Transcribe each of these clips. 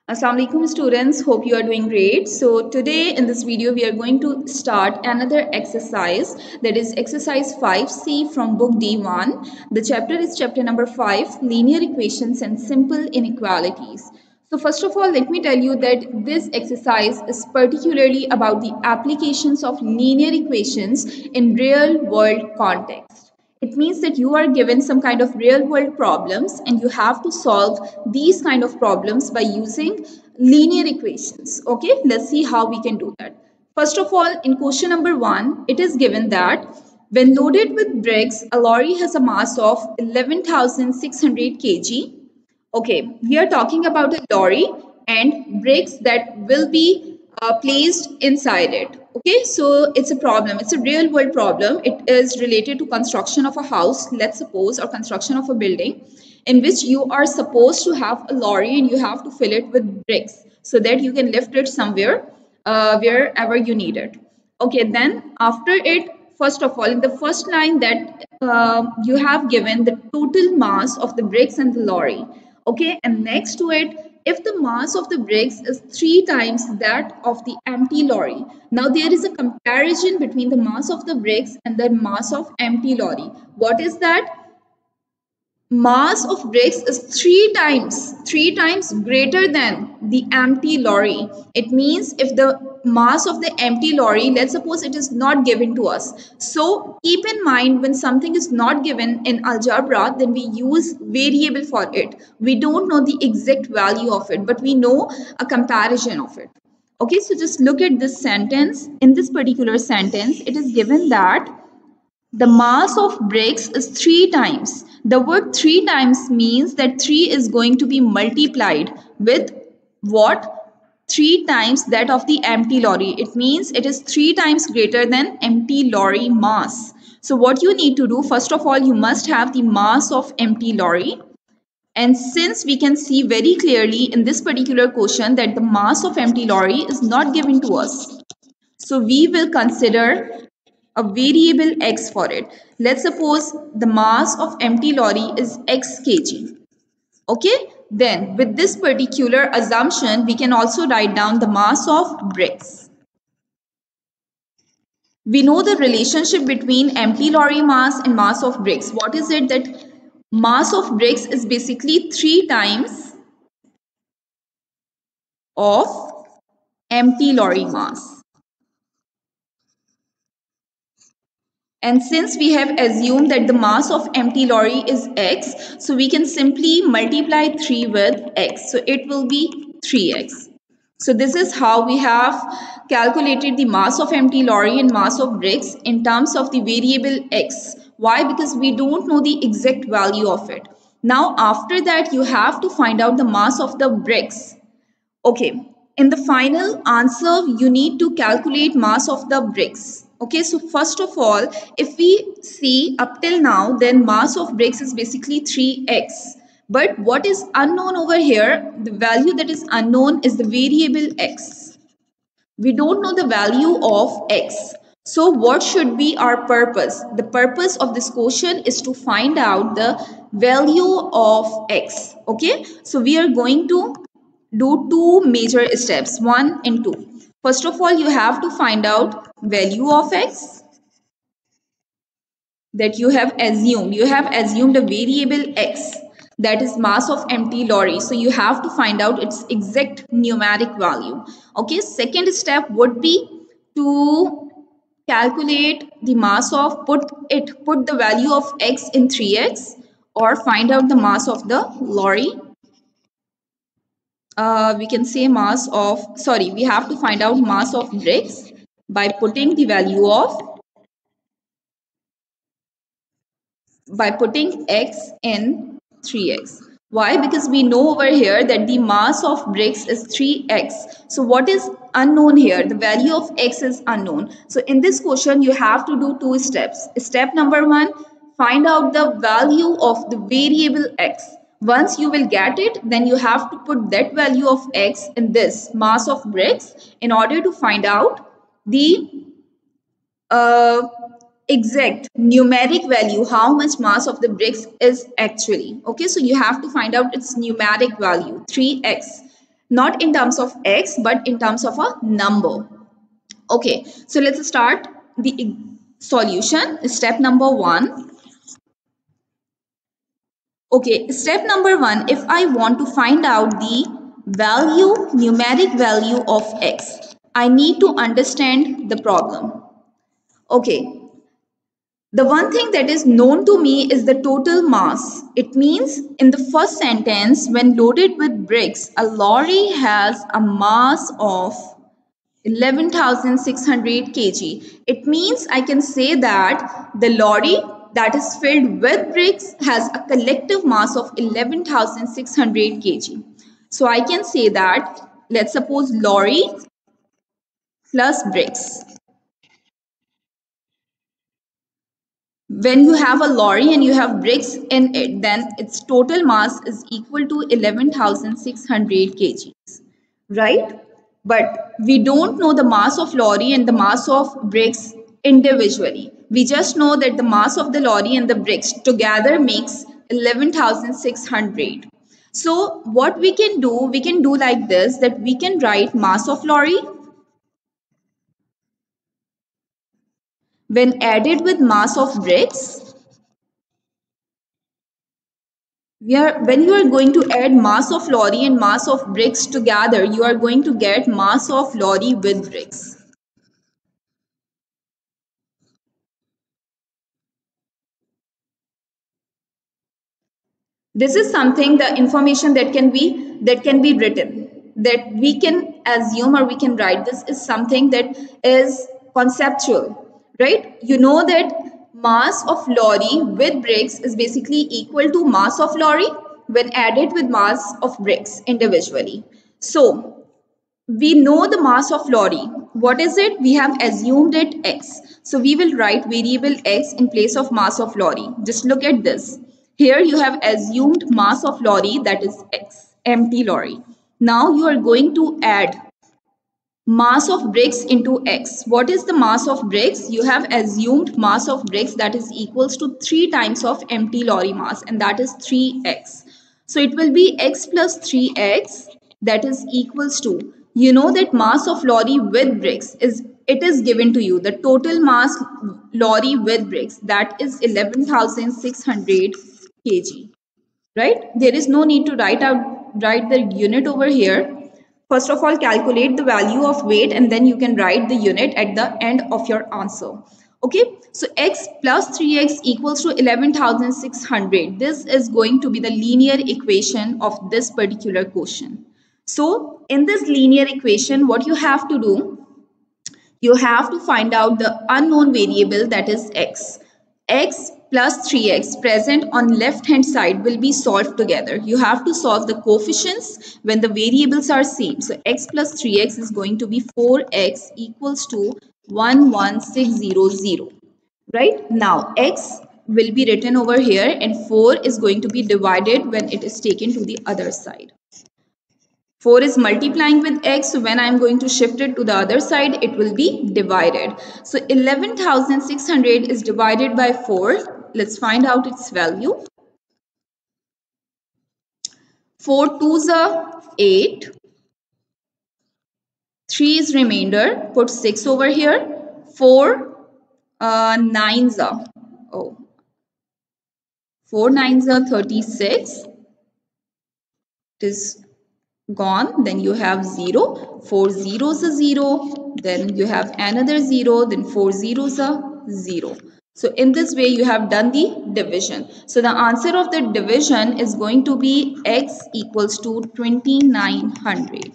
Assalamu alaikum students, hope you are doing great. So today in this video we are going to start another exercise, that is exercise 5C from book D1. The chapter is chapter number 5, linear equations and simple inequalities. So first of all, let me tell you that this exercise is particularly about the applications of linear equations in real world context. It means that you are given some kind of real world problems and you have to solve these kind of problems by using linear equations. Okay, let's see how we can do that. First of all, in question number 1, it is given that when loaded with bricks, a lorry has a mass of 11,600 kg. Okay, we are talking about a lorry and bricks that will be placed inside it. Okay, so it's a problem. It's a real world problem. It is related to construction of a house, let's suppose, or construction of a building in which you are supposed to have a lorry and you have to fill it with bricks so that you can lift it somewhere, wherever you need it. Okay, then after it, first of all, in the first line that you have given the total mass of the bricks and the lorry. Okay, and next to it, if the mass of the bricks is 3 times that of the empty lorry, now there is a comparison between the mass of the bricks and the mass of empty lorry. What is that? Mass of bricks is three times greater than the empty lorry. It means if the mass of the empty lorry, let's suppose it is not given to us, so keep in mind when something is not given in algebra, then we use variable for it. We don't know the exact value of it, but we know a comparison of it. Okay, so just look at this sentence. In this particular sentence, it is given that the mass of bricks is 3 times. The word 3 times means that 3 is going to be multiplied with what? 3 times that of the empty lorry. It means it is 3 times greater than empty lorry mass. So what you need to do, first of all, you must have the mass of empty lorry. And since we can see very clearly in this particular question that the mass of empty lorry is not given to us, so we will consider a variable x for it. Let's suppose the mass of empty lorry is x kg. Okay, then with this particular assumption, we can also write down the mass of bricks. We know the relationship between empty lorry mass and mass of bricks. What is it? That mass of bricks is basically 3 times of empty lorry mass. And since we have assumed that the mass of empty lorry is x, so we can simply multiply 3 with x. So it will be 3x. So this is how we have calculated the mass of empty lorry and mass of bricks in terms of the variable x. Why? Because we don't know the exact value of it. Now after that, you have to find out the mass of the bricks. Okay, in the final answer, you need to calculate mass of the bricks. Okay, so first of all, if we see up till now, then mass of bricks is basically 3x. But what is unknown over here, the value that is unknown is the variable x. We don't know the value of x. So what should be our purpose? The purpose of this question is to find out the value of x. Okay, so we are going to do 2 major steps, 1 and 2. First of all, you have to find out value of x that you have assumed. You have assumed a variable x, that is mass of empty lorry. So you have to find out its exact numeric value. Okay, second step would be to calculate the mass of, put the value of x in 3x, or find out the mass of the lorry. We can say mass of, sorry, we have to find out mass of bricks by putting the value of, by putting x in 3x. Why? Because we know over here that the mass of bricks is 3x. So what is unknown here? The value of x is unknown. So in this question, you have to do 2 steps. Step number 1, find out the value of the variable x. Once you will get it, then you have to put that value of x in this mass of bricks in order to find out the exact numeric value, how much mass of the bricks is actually. Okay, so you have to find out its numeric value, 3x. not in terms of x but in terms of a number. Okay, so let's start the solution. Step number 1. Okay, step number 1, if I want to find out the value, numeric value of x, I need to understand the problem. Okay, the one thing that is known to me is the total mass. It means in the first sentence, when loaded with bricks, a lorry has a mass of 11,600 kg. It means I can say that the lorry that is filled with bricks has a collective mass of 11,600 kg. So I can say that, let's suppose lorry plus bricks. When you have a lorry and you have bricks in it, then its total mass is equal to 11,600 kgs, right? But we don't know the mass of lorry and the mass of bricks individually. We just know that the mass of the lorry and the bricks together makes 11,600. So what we can do like this, that we can write mass of lorry when added with mass of bricks. When you are going to add mass of lorry and mass of bricks together, you are going to get mass of lorry with bricks. This is something, the information that can be written, that we can assume or we can write. This is something that is conceptual, right? You know that mass of lorry with bricks is basically equal to mass of lorry when added with mass of bricks individually. So we know the mass of lorry. What is it? We have assumed it x. So we will write variable x in place of mass of lorry. Just look at this. Here you have assumed mass of lorry, that is x, empty lorry. Now you are going to add mass of bricks into x. What is the mass of bricks? You have assumed mass of bricks that is equals to 3 times of empty lorry mass, and that is 3x. So it will be x plus 3x, that is equals to, you know that mass of lorry with bricks is, it is given to you, the total mass lorry with bricks, that is 11,600 kg, right? There is no need to write the unit over here. First of all, calculate the value of weight and then you can write the unit at the end of your answer. Okay, so x plus 3x equals to 11,600. This is going to be the linear equation of this particular question. So in this linear equation, what you have to do, you have to find out the unknown variable, that is x. X plus 3x present on left hand side will be solved together. You have to solve the coefficients when the variables are same. So x plus 3x is going to be 4x equals to 11600. Right? Now x will be written over here and 4 is going to be divided when it is taken to the other side. 4 is multiplying with x, so when I am going to shift it to the other side, it will be divided. So 11,600 is divided by 4. Let's find out its value. 4 2s are 8. 3 is remainder. Put 6 over here. 4 9s are, 4 9s are 36. It is gone. Then you have 0. 4 zeros are 0. Then you have another 0. Then 4 zeros are 0. So in this way you have done the division. So the answer of the division is going to be x equals to 2900.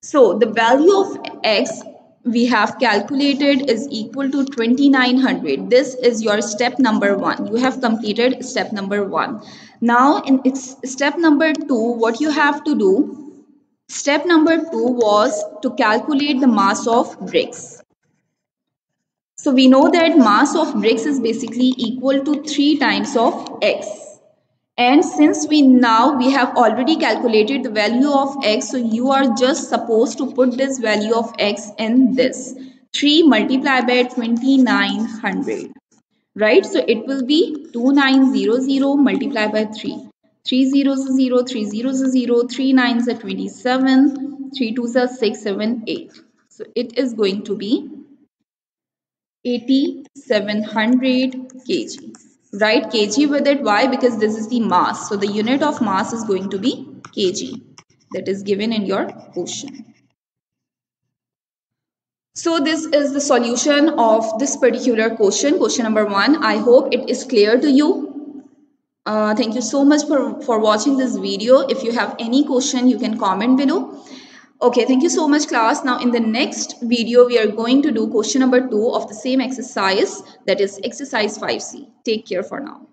So the value of x we have calculated is equal to 2900. This is your step number 1. You have completed step number 1. Now in its step number 2, what you have to do, step number 2 was to calculate the mass of bricks. So we know that mass of bricks is basically equal to 3 times of x. And since we have already calculated the value of x, so you are just supposed to put this value of x in this. 3 multiplied by 2900. Right? So it will be 2900 multiplied by 3. 3 zeros are 0, 3 zeros are 0, 3 nines are 27, 3 twos are 6, 7, 8. So it is going to be 8700 kg. Write kg with it. Why? Because this is the mass. So the unit of mass is going to be kg. That is given in your question. So this is the solution of this particular question, question number 1. I hope it is clear to you. Thank you so much for watching this video. If you have any question, you can comment below. Okay, thank you so much class. Now in the next video, we are going to do question number 2 of the same exercise, that is exercise 5C. Take care for now.